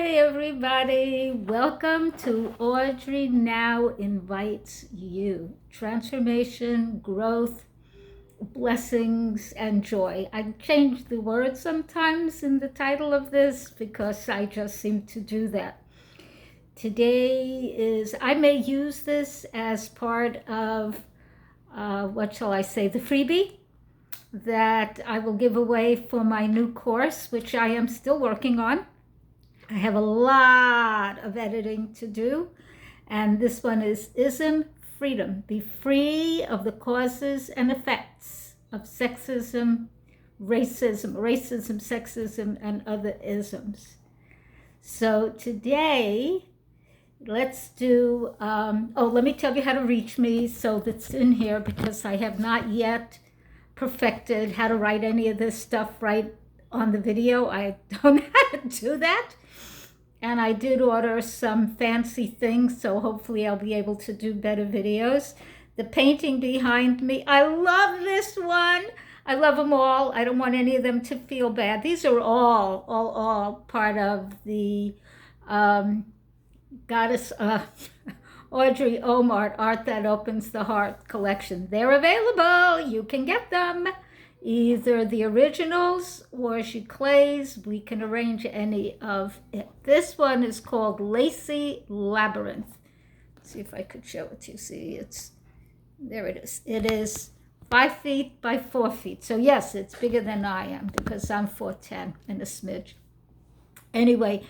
Hey everybody, welcome to AudryeNow Invites You. Transformation, growth, blessings, and joy. I change the words sometimes in the title of this because I just seem to do that. I may use this as part of, the freebie that I will give away for my new course, which I am still working on. I have a lot of editing to do, and this one is ISM Freedom. Be free of the causes and effects of sexism, racism, sexism, and other isms. So today, let's do, let me tell you how to reach me. So that's in here because I have not yet perfected how to write any of this stuff right on the video. I don't know how to do that. And I did order some fancy things, so hopefully I'll be able to do better videos. The painting behind me, I love this one. I love them all. I don't want any of them to feel bad. These are all part of the Goddess Audrey Omart Art That Opens the Heart collection. They're available. You can get them. Either the originals or giclées. We can arrange any of it. This one is called Lacy Labyrinth. Let's see if I could show it to you. See, there it is. It is 5 feet by 4 feet. So yes, it's bigger than I am because I'm 4'10" and a smidge. Anyway,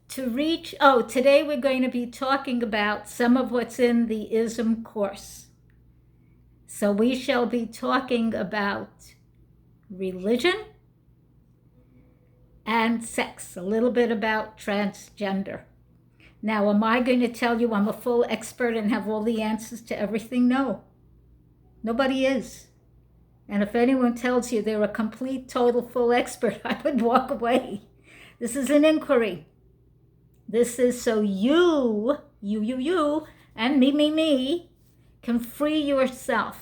today we're going to be talking about some of what's in the ISM course. So we shall be talking about religion and sex, a little bit about transgender. Now, am I going to tell you I'm a full expert and have all the answers to everything? No, nobody is. And if anyone tells you they're a complete, total, full expert, I would walk away. This is an inquiry. This is so you, and me, can free yourself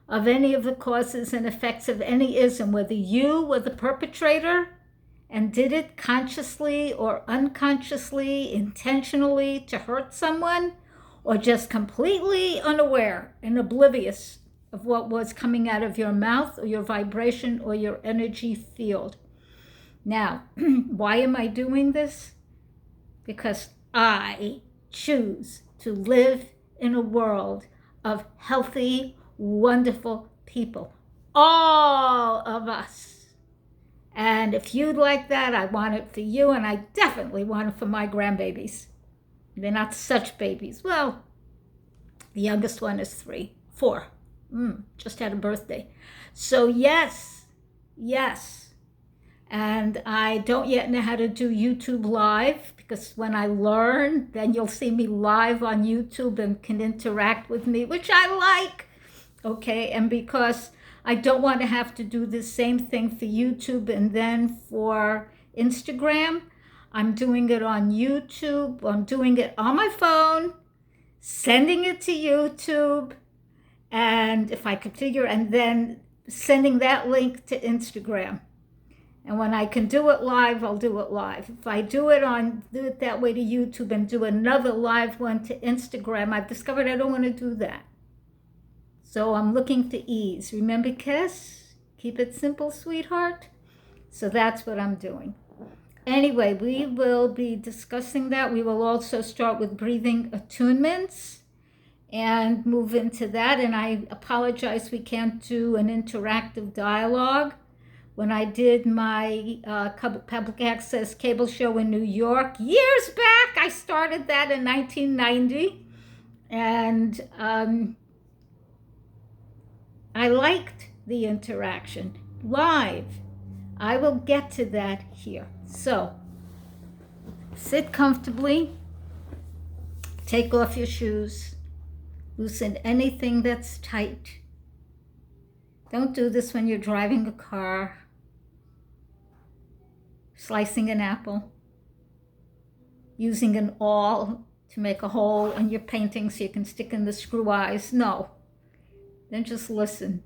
of any of the causes and effects of any ism, whether you were the perpetrator and did it consciously or unconsciously, intentionally to hurt someone, or just completely unaware and oblivious of what was coming out of your mouth or your vibration or your energy field. Now, why am I doing this? Because I choose to live in a world of healthy, wonderful people, all of us. And if you'd like that, I want it for you, and I definitely want it for my grandbabies. They're not such babies. Well, the youngest one is 4. Just had a birthday. So yes. And I don't yet know how to do YouTube Live, because when I learn, then you'll see me live on YouTube and can interact with me, which I like. Okay, and because I don't want to have to do the same thing for YouTube and then for Instagram, I'm doing it on YouTube. I'm doing it on my phone, sending it to YouTube, and if I could figure, and then sending that link to Instagram. And when I can do it live, I'll do it live. If I do it that way to YouTube and do another live one to Instagram, I've discovered I don't want to do that. So I'm looking for ease. Remember, kiss? Keep it simple, sweetheart. So that's what I'm doing. Anyway, we will be discussing that. We will also start with breathing attunements and move into that. And I apologize we can't do an interactive dialogue. When I did my public access cable show in New York years back, I started that in 1990. And I liked the interaction live. I will get to that here. So, sit comfortably, take off your shoes, loosen anything that's tight. Don't do this when you're driving a car, slicing an apple, using an awl to make a hole in your painting so you can stick in the screw eyes. No. Then just listen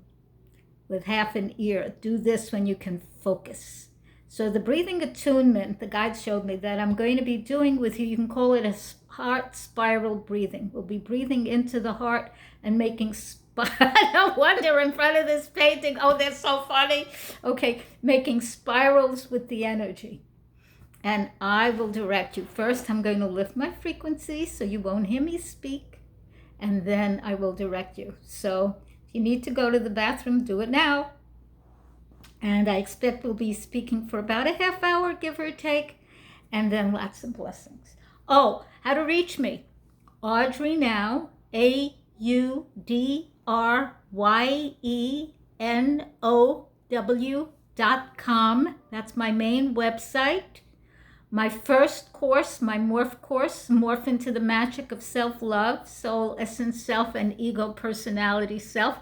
with half an ear. Do this when you can focus. So the breathing attunement, the guide showed me that I'm going to be doing with you, you can call it a heart spiral breathing. We'll be breathing into the heart and making no wonder in front of this painting, oh, they're so funny. Okay, making spirals with the energy. And I will direct you. First, I'm going to lift my frequency so you won't hear me speak. And then I will direct you. So if you need to go to the bathroom, do it now. And I expect we'll be speaking for about a half hour, give or take. And then lots of blessings. Oh, how to reach me. AudryeNow, AudryeNow.com. That's my main website. My first course, my Morph course, Morph into the Magic of Self-Love, Soul, Essence, Self, and Ego, Personality, Self.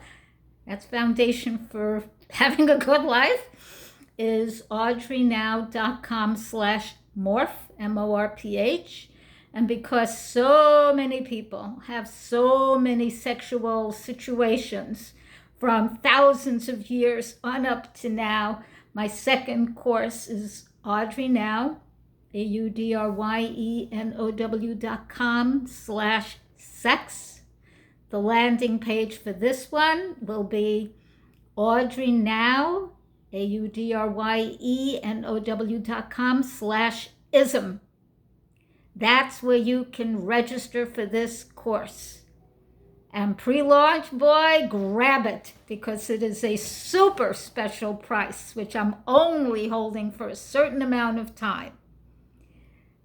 That's foundation for having a good life, is AudryeNow.com/morph, M-O-R-P-H. And because so many people have so many sexual situations from thousands of years on up to now, my second course is AudryeNow, AudryeNow.com/sex. The landing page for this one will be AudryeNow, AudryeNow.com/ism. That's where you can register for this course. And pre-launch, boy, grab it, because it is a super special price, which I'm only holding for a certain amount of time.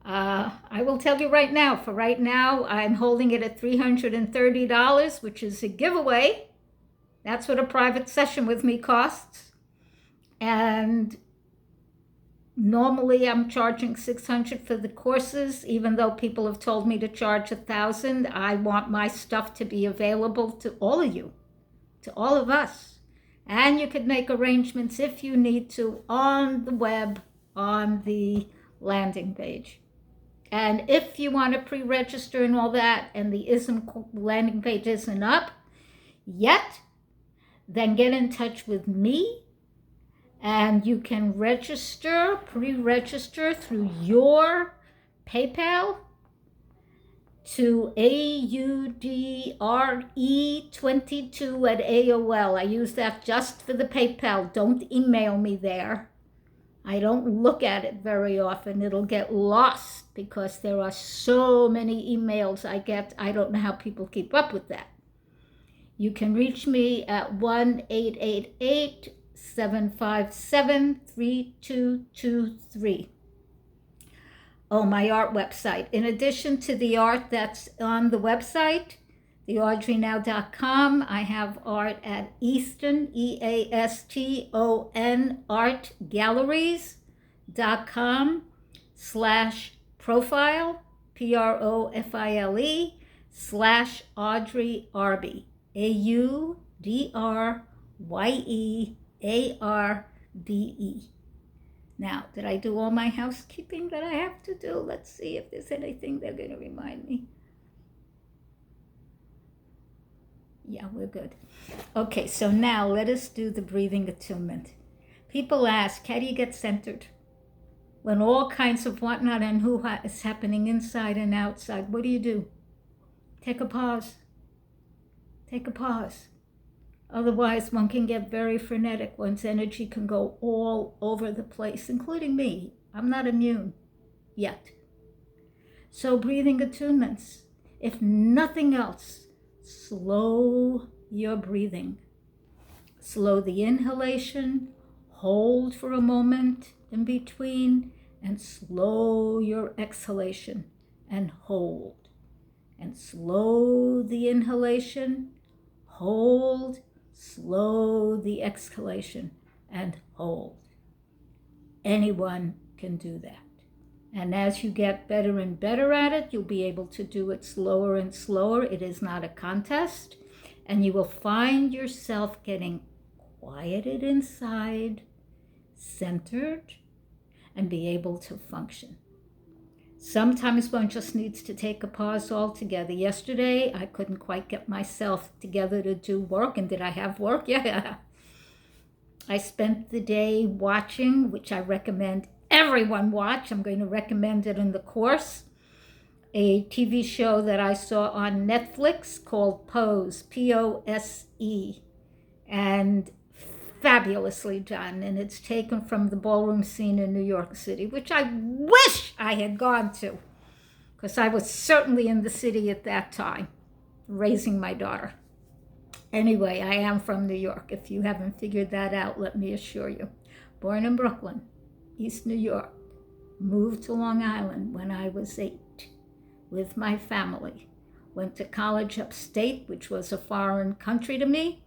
I will tell you right now, for right now, I'm holding it at $330, which is a giveaway. That's what a private session with me costs. And normally I'm charging $600 for the courses, even though people have told me to charge $1,000. I want my stuff to be available to all of you, to all of us. And you could make arrangements if you need to on the web, on the landing page. And if you want to pre-register and all that, and the ISM landing page isn't up yet, then get in touch with me, and you can register, pre-register through your PayPal to AUDRE22 at AOL. I use that just for the PayPal. Don't email me there. I don't look at it very often. It'll get lost because there are so many emails I get. I don't know how people keep up with that. You can reach me at 1-888-757-3223. Oh, my art website. In addition to the art that's on the website, the AudryeNow.com, I have art at Easton, EASTON, artgalleries.com/profile, PROFILE, /AudryeArby, AudryeArbe. Now, did I do all my housekeeping that I have to do? Let's see if there's anything they're going to remind me. Yeah, we're good. Okay, so now let us do the breathing attunement. People ask, how do you get centered? When all kinds of whatnot and who is happening inside and outside, what do? Take a pause. Take a pause. Otherwise, one can get very frenetic. One's energy can go all over the place, including me. I'm not immune yet. So breathing attunements, if nothing else, slow your breathing. Slow the inhalation, hold for a moment in between, and slow your exhalation and hold. And slow the inhalation, hold, slow the exhalation, and hold. Anyone can do that. And as you get better and better at it, you'll be able to do it slower and slower. It is not a contest. And you will find yourself getting quieted inside, centered, and be able to function. Sometimes one just needs to take a pause altogether. Yesterday, I couldn't quite get myself together to do work. And did I have work? Yeah. I spent the day watching, which I recommend everyone watch. I'm going to recommend it in the course. A TV show that I saw on Netflix called Pose, Pose, and fabulously done. And it's taken from the ballroom scene in New York City, which I wish I had gone to, because I was certainly in the city at that time, raising my daughter. Anyway, I am from New York. If you haven't figured that out, let me assure you. Born in Brooklyn, East New York. Moved to Long Island when I was 8 with my family. Went to college upstate, which was a foreign country to me,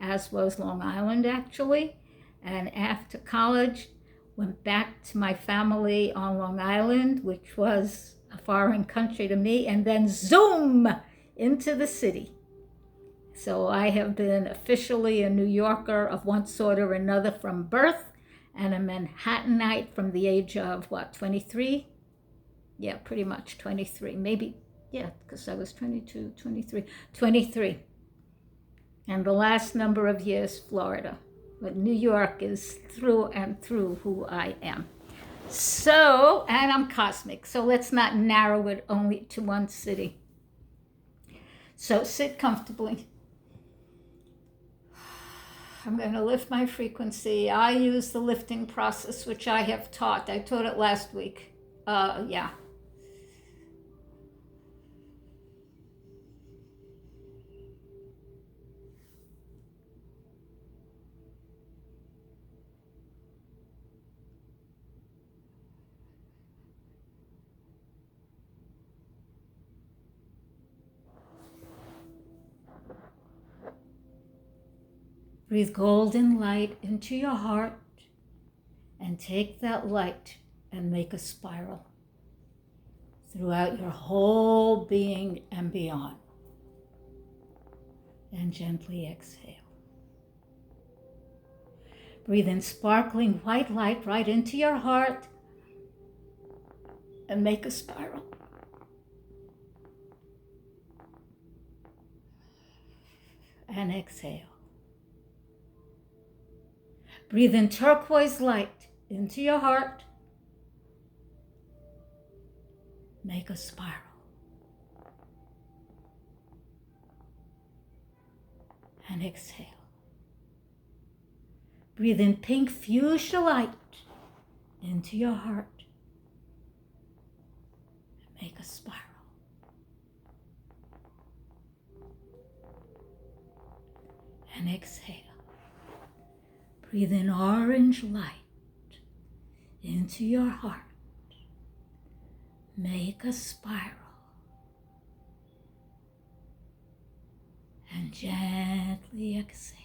as was Long Island actually. And after college, went back to my family on Long Island, which was a foreign country to me, and then zoom into the city. So I have been officially a New Yorker of one sort or another from birth, and a Manhattanite from the age of, 23? Yeah, pretty much 23. Maybe, yeah, because I was 22, 23. 23. And the last number of years, Florida. But New York is through and through who I am. So, and I'm cosmic, so let's not narrow it only to one city. So sit comfortably. I'm going to lift my frequency. I use the lifting process, which I have taught. I taught it last week. Yeah. Breathe golden light into your heart and take that light and make a spiral throughout your whole being and beyond. And gently exhale. Breathe in sparkling white light right into your heart and make a spiral. And exhale. Breathe in turquoise light into your heart. Make a spiral. And exhale. Breathe in pink fuchsia light into your heart. Make a spiral. And exhale. Breathe in orange light into your heart. Make a spiral. And gently exhale.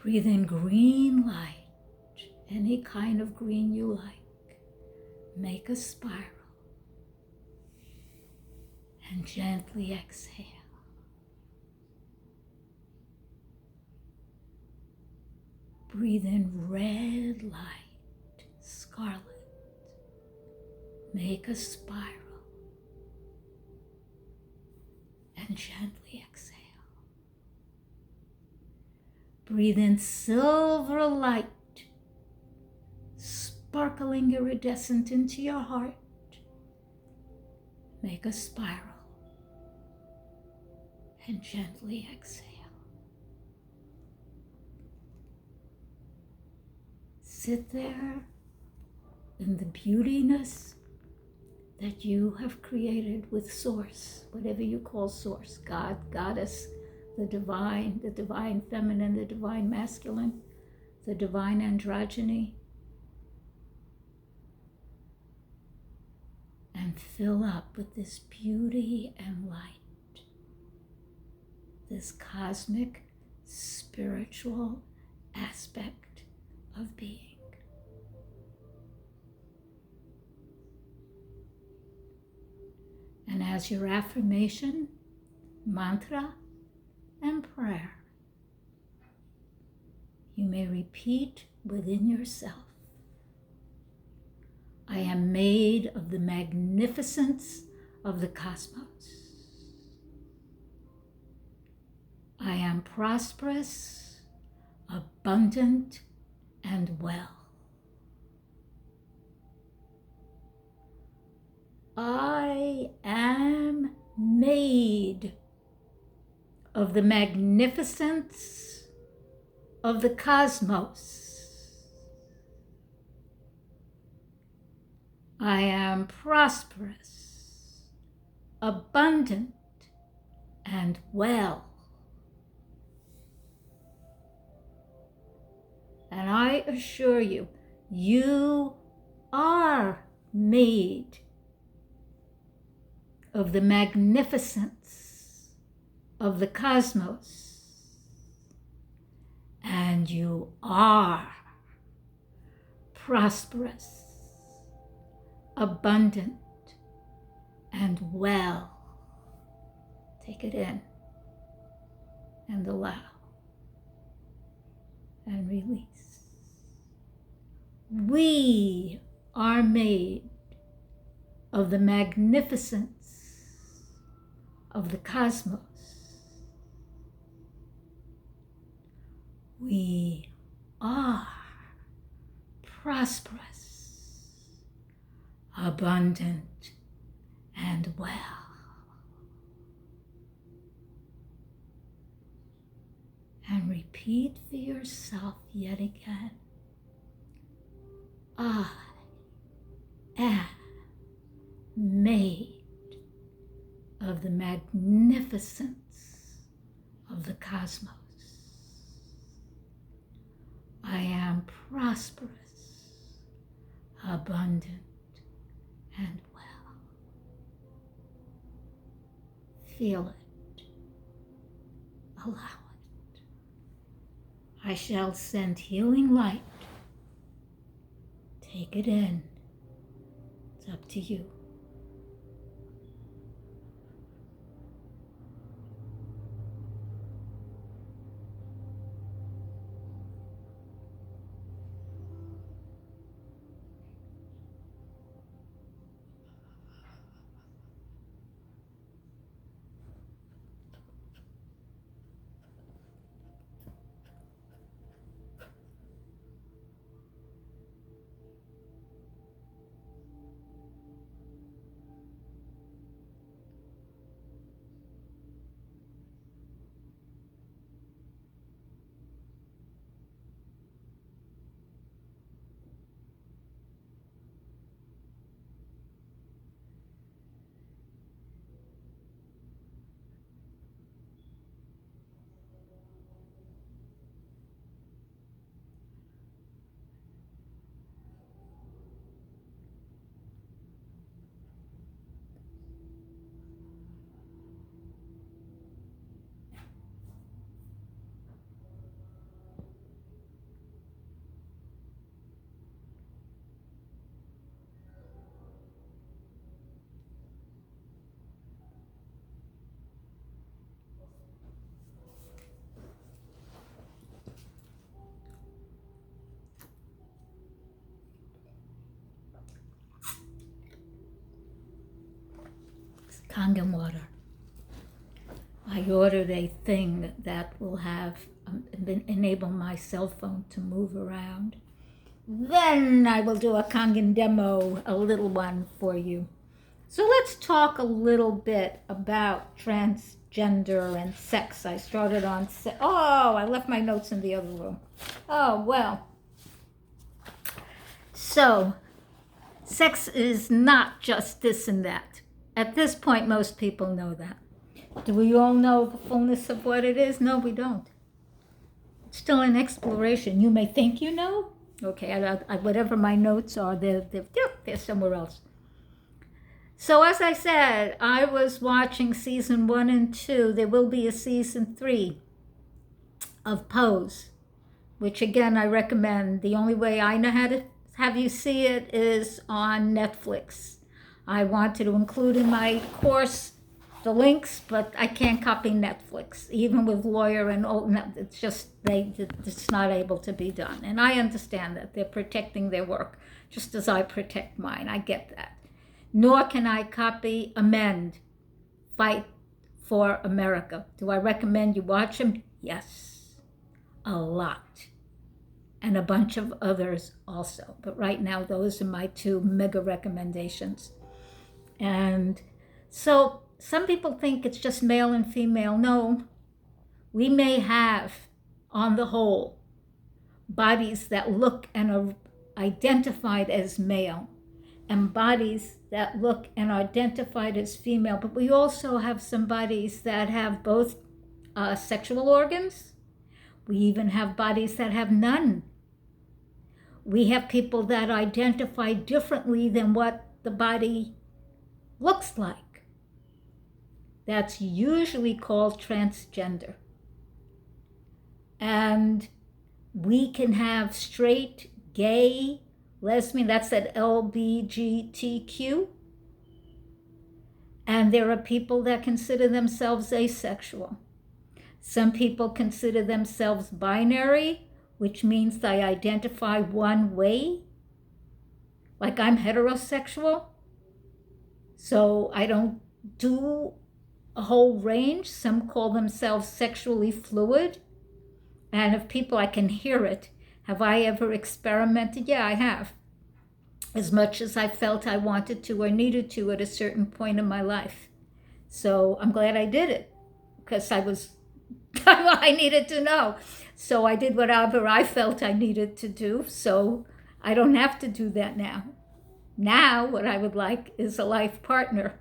Breathe in green light, any kind of green you like. Make a spiral. And gently exhale. Breathe in red light, scarlet. Make a spiral. And gently exhale. Breathe in silver light, sparkling iridescent into your heart. Make a spiral. And gently exhale. Sit there in the beautiness that you have created with Source, whatever you call Source, God, Goddess, the divine feminine, the divine masculine, the divine androgyny, and fill up with this beauty and light, this cosmic, spiritual aspect of being. And as your affirmation, mantra, and prayer, you may repeat within yourself, I am made of the magnificence of the cosmos. I am prosperous, abundant, and well. I am made of the magnificence of the cosmos. I am prosperous, abundant, and well. And I assure you, you are made of the magnificence of the cosmos. And you are prosperous, abundant, and well. Take it in and allow and release. We are made of the magnificence of the cosmos. We are prosperous, abundant, and well. And repeat for yourself yet again. I am made of the magnificence of the cosmos. I am prosperous, abundant, and well. Feel it. Allow it. I shall send healing light. Take it in. It's up to you. Kangen water. I ordered a thing that will have enable my cell phone to move around. Then I will do a Kangen demo, a little one for you. So let's talk a little bit about transgender and sex. I started on I left my notes in the other room. Oh, well. So, sex is not just this and that. At this point, most people know that. Do we all know the fullness of what it is? No, we don't. It's still an exploration. You may think you know. Okay, whatever my notes are, they're somewhere else. So as I said, I was watching season 1 and 2. There will be a season 3 of Pose, which again I recommend. The only way I know how to have you see it is on Netflix. I wanted to include in my course the links, but I can't copy Netflix, even with lawyer and all. It's just it's not able to be done. And I understand that they're protecting their work, just as I protect mine. I get that. Nor can I copy, amend, fight for America. Do I recommend you watch him? Yes, a lot. And a bunch of others also. But right now, those are my two mega recommendations. And so some people think it's just male and female. No, we may have, on the whole, bodies that look and are identified as male, and bodies that look and are identified as female. But we also have some bodies that have both sexual organs. We even have bodies that have none. We have people that identify differently than what the body looks like. That's usually called transgender. And we can have straight, gay, lesbian, that's that LBGTQ. And there are people that consider themselves asexual. Some people consider themselves binary, which means they identify one way. Like I'm heterosexual, so I don't do a whole range. Some call themselves sexually fluid. And if people, I can hear it. Have I ever experimented? Yeah, I have. As much as I felt I wanted to or needed to at a certain point in my life. So I'm glad I did it, because I needed to know. So I did whatever I felt I needed to do. So I don't have to do that now. Now what I would like is a life partner.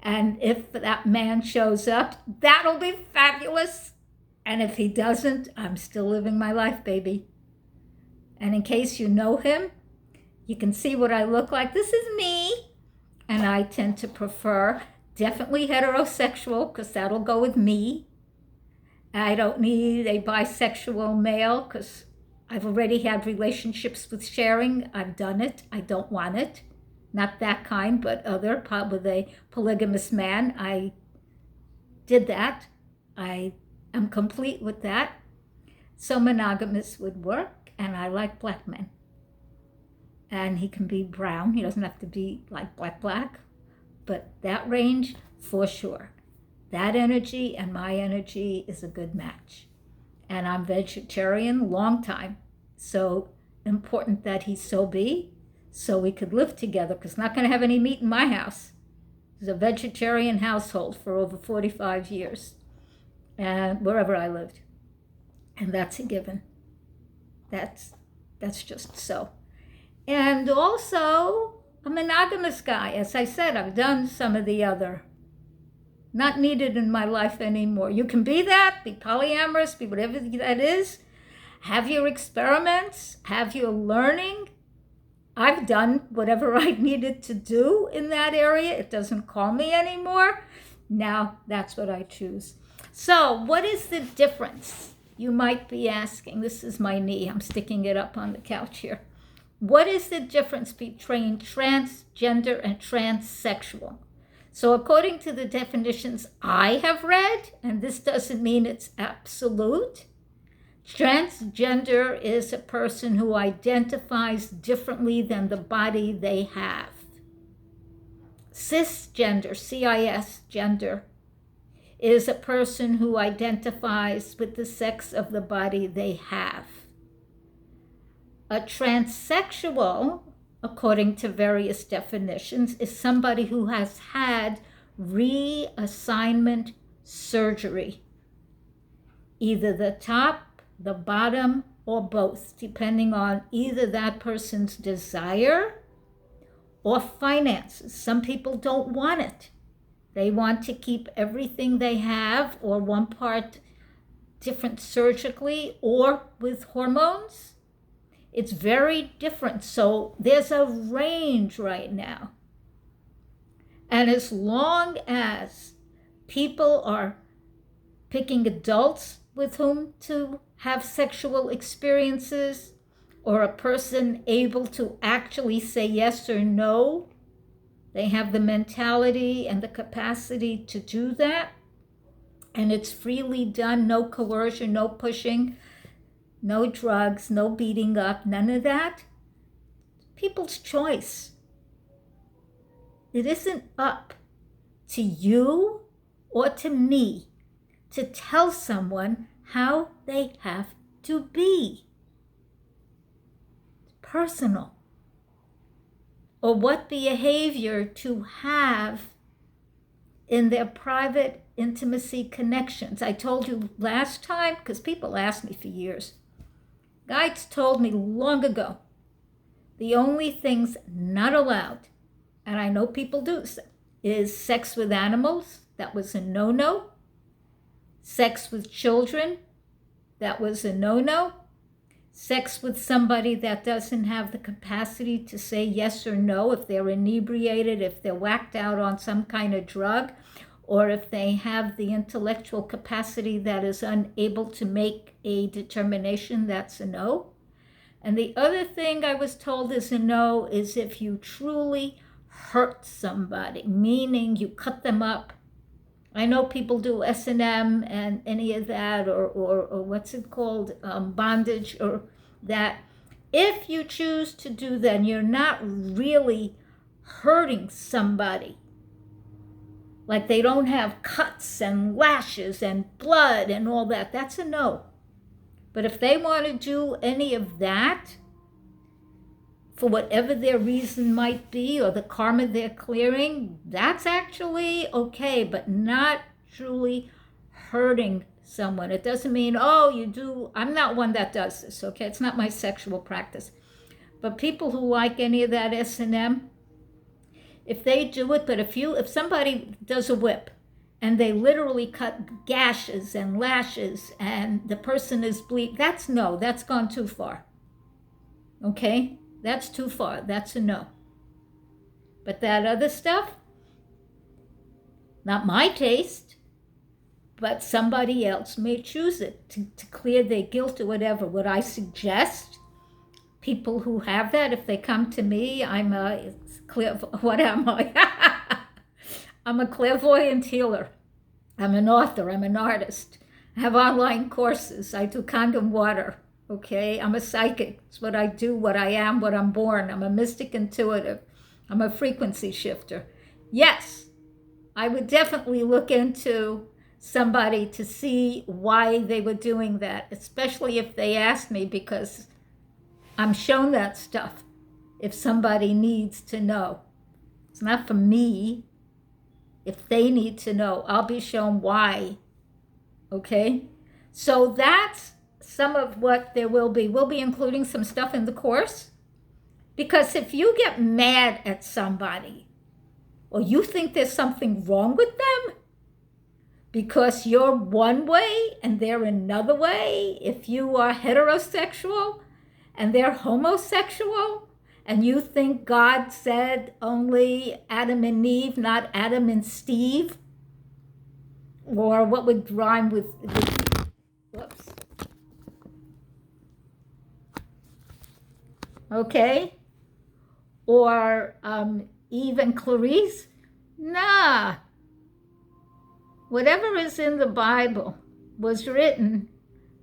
And if that man shows up, that'll be fabulous. And if he doesn't, I'm still living my life, baby. And in case you know him, you can see what I look like. This is me. And I tend to prefer definitely heterosexual, because that'll go with me. I don't need a bisexual male, because I've already had relationships with sharing. I've done it. I don't want it. Not that kind, but other, with a polygamous man. I did that. I am complete with that. So monogamous would work, and I like black men. And he can be brown. He doesn't have to be like black, but that range for sure. That energy and my energy is a good match. And I'm vegetarian, long time. So important that he so be, so we could live together, because not going to have any meat in my house. It's a vegetarian household for over 45 years, and wherever I lived. And that's a given. That's just so. And also a monogamous guy. As I said, I've done some of the other. Not needed in my life anymore. You can be that, be polyamorous, be whatever that is. Have your experiments, have your learning. I've done whatever I needed to do in that area. It doesn't call me anymore. Now that's what I choose. So what is the difference? You might be asking. This is my knee. I'm sticking it up on the couch here. What is the difference between transgender and transsexual? So according to the definitions I have read, and this doesn't mean it's absolute, transgender is a person who identifies differently than the body they have. Cisgender, CIS gender, is a person who identifies with the sex of the body they have. A transsexual, according to various definitions, is somebody who has had reassignment surgery. Either the top, the bottom, or both, depending on either that person's desire or finances. Some people don't want it. They want to keep everything they have, or one part different surgically or with hormones. It's very different. So there's a range right now. And as long as people are picking adults with whom to have sexual experiences, or a person able to actually say yes or no, they have the mentality and the capacity to do that, and it's freely done, no coercion, no pushing, no drugs, no beating up, none of that. People's choice. It isn't up to you or to me to tell someone how they have to be. It's personal. Or what behavior to have in their private intimacy connections. I told you last time, because people ask me for years, guides told me long ago, the only things not allowed, and I know people do, is sex with animals. That was a no-no. Sex with children. That was a no-no. Sex with somebody that doesn't have the capacity to say yes or no, if they're inebriated, if they're whacked out on some kind of drug, or if they have the intellectual capacity that is unable to make a determination, that's a no. And the other thing I was told is a no is if you truly hurt somebody, meaning you cut them up. I know people do S&M and any of that, or what's it called, bondage, or that. If you choose to do that, you're not really hurting somebody. Like they don't have cuts and lashes and blood and all that. That's a no. But if they want to do any of that, for whatever their reason might be, or the karma they're clearing, that's actually okay, but not truly hurting someone. It doesn't mean, oh, you do. I'm not one that does this, okay? It's not my sexual practice. But people who like any of that S&M, if they do it, but if somebody does a whip and they literally cut gashes and lashes and the person is bleeding, that's no, that's gone too far, okay? That's too far. That's a no. But that other stuff, not my taste, but somebody else may choose it to clear their guilt or whatever. Would I suggest people who have that, if they come to me, I'm a what am I? I'm a clairvoyant healer. I'm an author. I'm an artist. I have online courses. I do condom water. Okay, I'm a psychic. It's what I do, what I am, what I'm born. I'm a mystic intuitive. I'm a frequency shifter. Yes, I would definitely look into somebody to see why they were doing that, especially if they asked me, because I'm shown that stuff if somebody needs to know. It's not for me. If they need to know, I'll be shown why. Okay, so that's some of what there will be. We'll be including some stuff in the course, because if you get mad at somebody or you think there's something wrong with them because you're one way and they're another way, if you are heterosexual and they're homosexual and you think God said only Adam and Eve, not Adam and Steve, or what would rhyme with whoops. Okay, or Eve and Clarice. Nah, whatever is in the Bible was written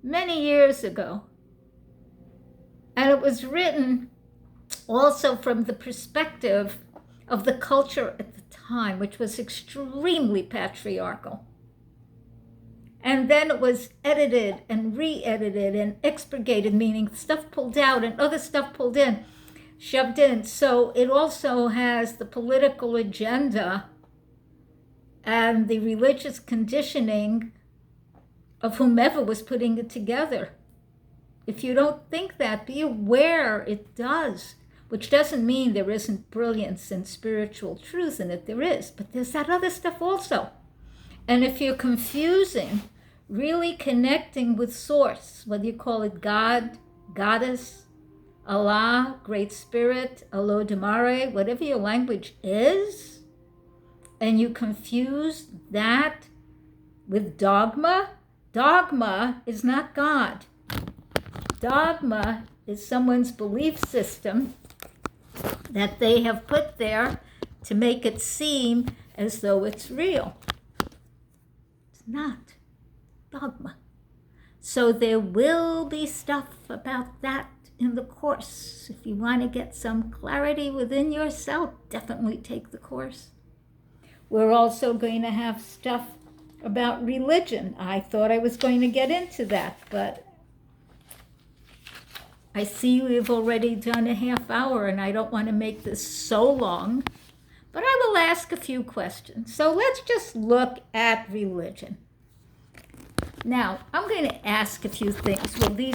many years ago, and it was written also from the perspective of the culture at the time, which was extremely patriarchal. And then it was edited and re-edited and expurgated, meaning stuff pulled out and other stuff pulled in, shoved in. So it also has the political agenda and the religious conditioning of whomever was putting it together. If you don't think that, be aware it does, which doesn't mean there isn't brilliance and spiritual truth in it. There is, but there's that other stuff also. And if you're confusing really connecting with source, whether you call it God, Goddess, Allah, Great Spirit, Olodumare, whatever your language is, and you confuse that with dogma, dogma is not God. Dogma is someone's belief system that they have put there to make it seem as though it's real. It's not dogma. So there will be stuff about that in the course. If you want to get some clarity within yourself, definitely take the course. We're also going to have stuff about religion. I thought I was going to get into that, but I see we've already done a half hour, and I don't want to make this so long, but I will ask a few questions. So let's just look at religion. Now, I'm going to ask a few things. Will these